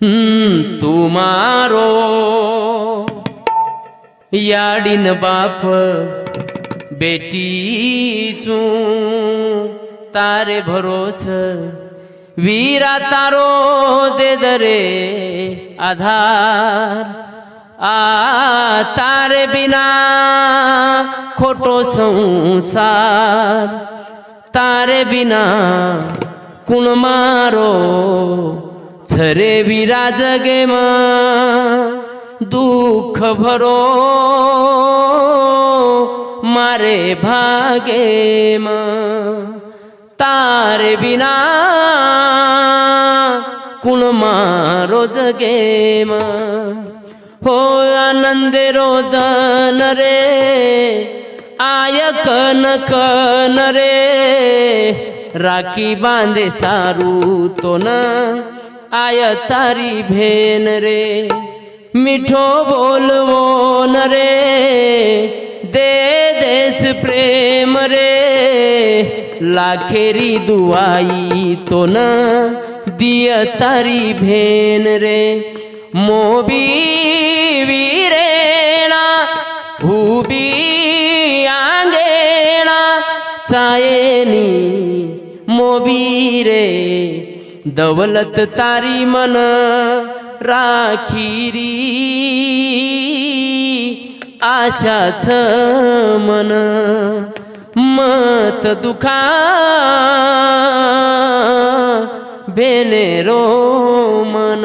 तुमारो याडीन बाप बेटी चू तारे भरोस वीरा तारो दे दरे आधार तारे बिना खोटो संसार तारे बिना कुण मारो छरे वीरा जगे दुख भरो मारे भागे तारे बिना कुण मारो जगे हो आनंदे रोदन रे आय कन कन रे राखी बांधे सारू तो न आय तारी भेन रे मिठो बोलवो न रे दे देश प्रेम रे लाखेरी दुआई तो न दिय तारी भेन रे मोबी वीरेना हुबी आंगेना चायनी मोबी रे दौलत तारी मन राखीरी आशाच मन मत दुखा बेनेरो मन।